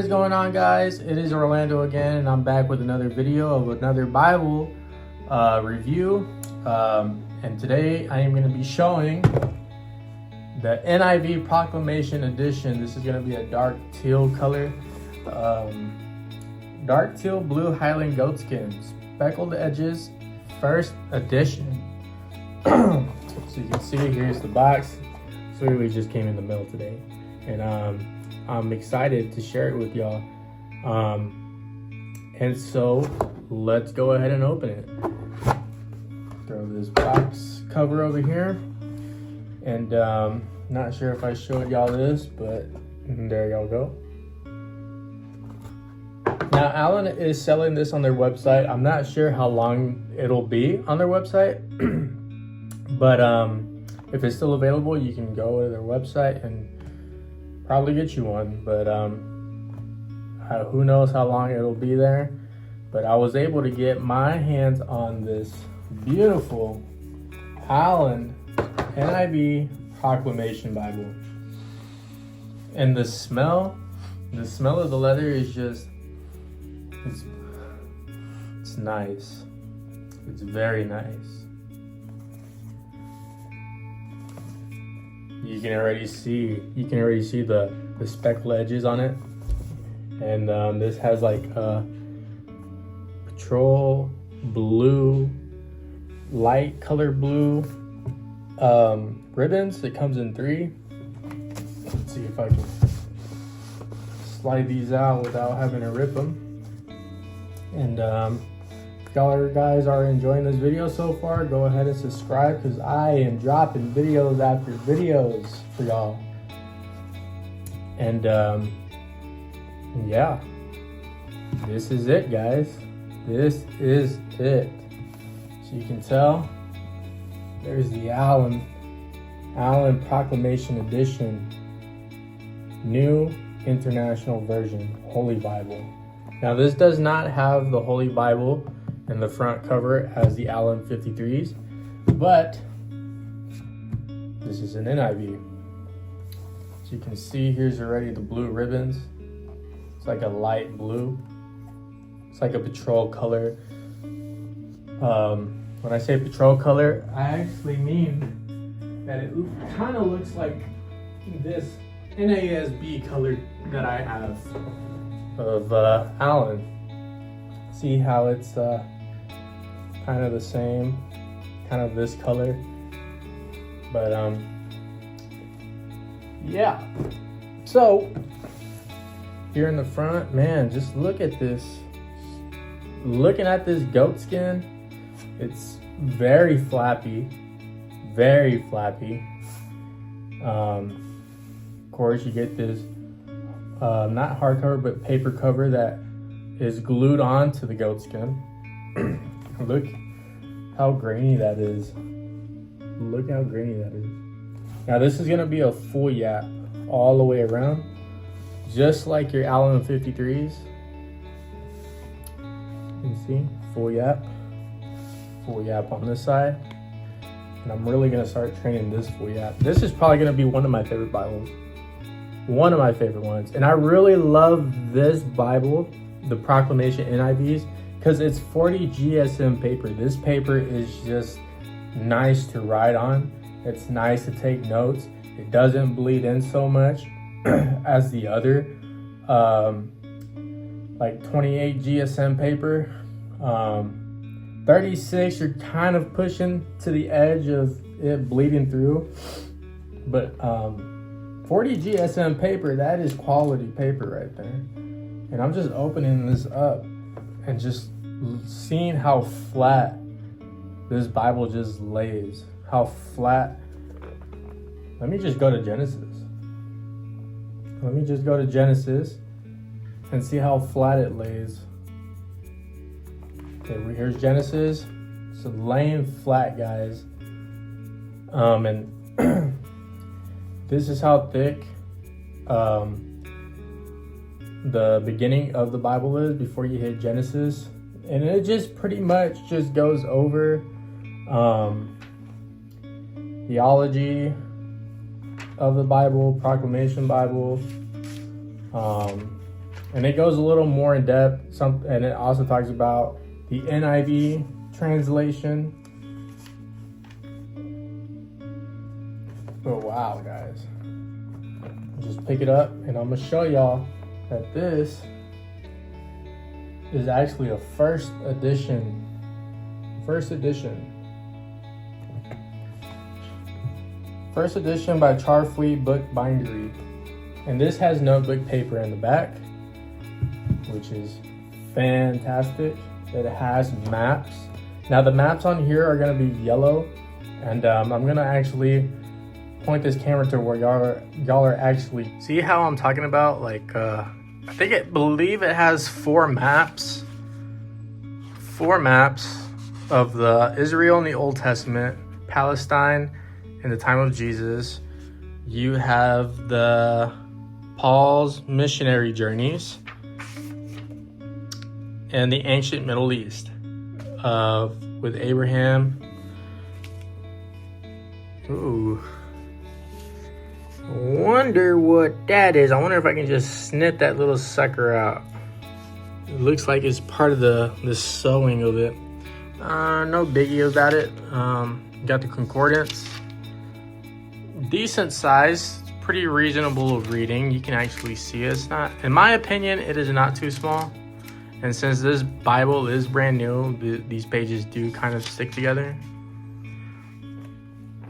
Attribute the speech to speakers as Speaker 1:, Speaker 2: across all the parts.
Speaker 1: is going on, guys? It is Orlando again, and I'm back with another video of another Bible review. And today I am going to be showing the NIV Proclamation Edition. This is going to be a dark teal color, dark teal blue Highland goatskin, speckled edges, first edition. So you can see, here's the box. So we just came in the mail today, and I'm excited to share it with y'all. And so let's go ahead and open it. Throw this box cover over here, and not sure if I showed y'all this, but there y'all go. Now Alan is selling this on their website. I'm not sure how long it'll be on their website, but if it's still available, you can go to their website and probably get you one. But who knows how long it'll be there. But I was able to get my hands on this beautiful Highland NIV Proclamation Bible. And the smell of the leather is just, it's nice. It's very nice. You can already see the speckled edges on it. And this has like petrol blue, light color blue ribbons. It comes in 3. Let's see if I can slide these out without having to rip them. And if y'all guys are enjoying this video so far, go ahead and subscribe, because I am dropping videos after videos for y'all. And yeah, this is it, guys. This is it. So you can tell there's the Allen Proclamation Edition, New International Version Holy Bible. Now this does not have the Holy Bible in the front cover as the Allen 53s, but this is an NIV. So you can see here's already the blue ribbons. It's like a light blue. It's like a petrol color. When I say petrol color, I actually mean that it kind of looks like this NASB color that I have of Allen. See how it's kind of the same, kind of this color, but yeah. So here in the front, man, just look at this. Looking at this goat skin, it's very flappy, very flappy. Of course, you get this not hardcover but paper cover that is glued onto the goat skin. Look how grainy that is. Look how grainy that is. Now this is gonna be a full yap all the way around, just like your Allen 53s. You can see full yap on this side. And I'm really gonna start training this full yap. This is probably gonna be one of my favorite Bibles. One of my favorite ones. And I really love this Bible, the Proclamation NIVs, because it's 40 GSM paper. This paper is just nice to write on. It's nice to take notes. It doesn't bleed in so much as the other like 28 GSM paper. 36, you're kind of pushing to the edge of it bleeding through. But 40 GSM paper, that is quality paper right there. And I'm just opening this up and just seeing how flat this Bible just lays. How flat. Let me just go to Genesis. And see how flat it lays. Okay, here's Genesis. It's laying flat, guys. And this is how thick the beginning of the Bible is before you hit Genesis. And it just pretty much just goes over theology of the Bible, Proclamation Bible, And it goes a little more in depth. And it also talks about the NIV translation. Oh wow, guys. Just pick it up and I'm gonna show y'all that this is actually a first edition. First edition by Charfleet Book Bindery. And this has notebook paper in the back, which is fantastic. It has maps. Now the maps on here are gonna be yellow, and I'm gonna actually point this camera to where y'all are actually see how I'm talking about. Like I believe it has four maps of the Israel in the Old Testament, Palestine in the time of Jesus. You have the Paul's missionary journeys and the ancient Middle East with Abraham. Ooh. Wonder what that is. I wonder if I can just snip that little sucker out. It looks like it's part of the sewing of it. No biggie about it. Got the concordance. Decent size, pretty reasonable of reading. You can actually see it. It's not, in my opinion, it is not too small. And since this Bible is brand new, these pages do kind of stick together.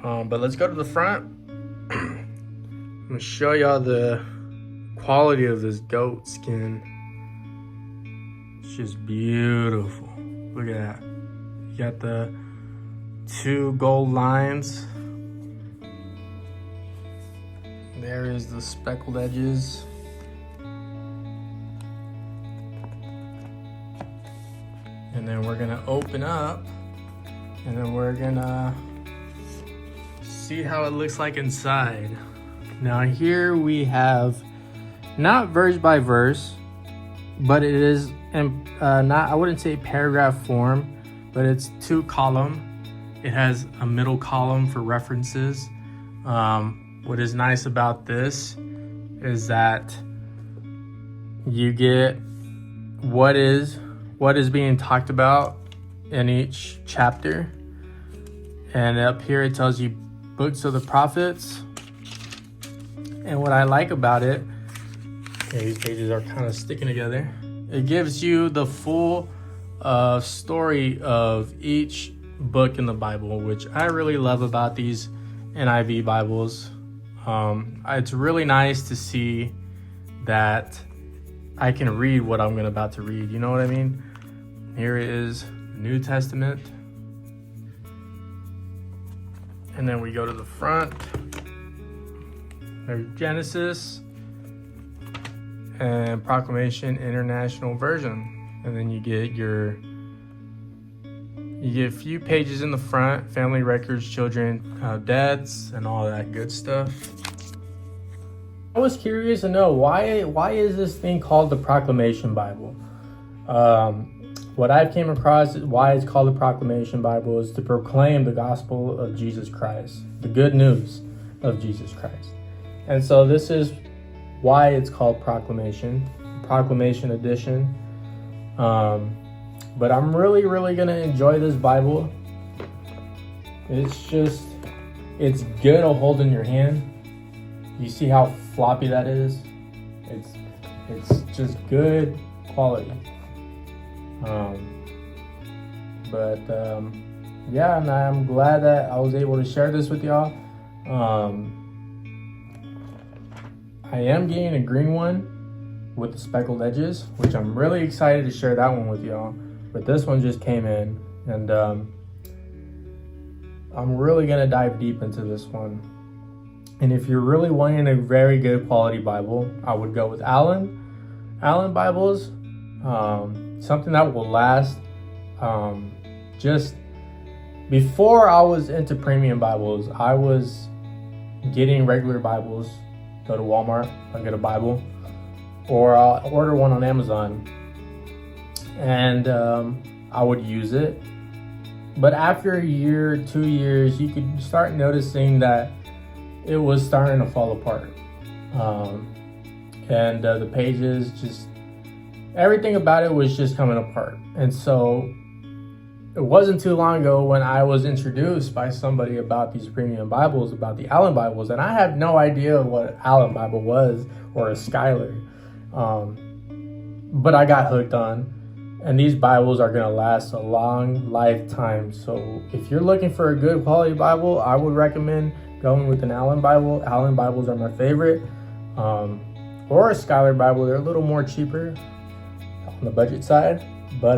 Speaker 1: But let's go to the front. I'm gonna show y'all the quality of this goat skin. It's just beautiful. Look at that. You got the 2 gold lines. There is the speckled edges. And then we're gonna open up, and then we're gonna see how it looks like inside. Now here we have not verse by verse, but it is not, I wouldn't say paragraph form, but it's 2 column. It has a middle column for references. What is nice about this is that you get what is being talked about in each chapter. And up here it tells you books of the prophets. And what I like about it, okay, these pages are kind of sticking together. It gives you the full story of each book in the Bible, which I really love about these NIV Bibles. It's really nice to see that I can read what I'm about to read. You know what I mean? Here is the New Testament. And then we go to the front. There's Genesis and Proclamation International Version. And then you get a few pages in the front, family records, children, deaths, and all that good stuff. I was curious to know why is this thing called the Proclamation Bible? What I've came across why it's called the Proclamation Bible is to proclaim the gospel of Jesus Christ, the good news of Jesus Christ. And so this is why it's called Proclamation Edition. But I'm really gonna enjoy this Bible. It's good to hold in your hand. You see how floppy that is? It's just good quality. Yeah, and I'm glad that I was able to share this with y'all. I am getting a green one with the speckled edges, which I'm really excited to share that one with y'all. But this one just came in, and I'm really gonna dive deep into this one. And if you're really wanting a very good quality Bible, I would go with Allen Bibles. Something that will last. Just before I was into premium Bibles, I was getting regular Bibles. Go to Walmart, I'll get a Bible, or I'll order one on Amazon, and I would use it. But after a year, 2 years, you could start noticing that it was starting to fall apart. And the pages just everything about it was just coming apart. And so it wasn't too long ago when I was introduced by somebody about these premium Bibles, about the Allen Bibles, and I had no idea what Allen Bible was or a Schuyler. But I got hooked on, and these Bibles are going to last a long lifetime. So if you're looking for a good quality Bible, I would recommend going with an Allen Bible. Allen Bibles are my favorite. Or a Schuyler Bible. They're a little more cheaper on the budget side. But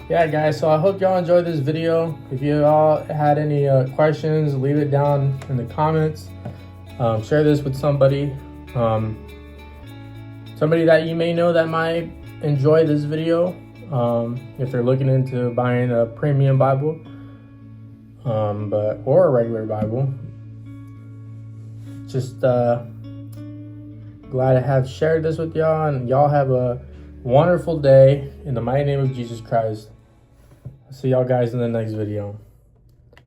Speaker 1: yeah, guys, so I hope y'all enjoyed this video. If you all had any questions, leave it down in the comments. Share this with somebody. Somebody that you may know that might enjoy this video, if they're looking into buying a premium Bible, or a regular Bible. Just glad to have shared this with y'all, and y'all have a wonderful day in the mighty name of Jesus Christ. I'll see y'all guys in the next video.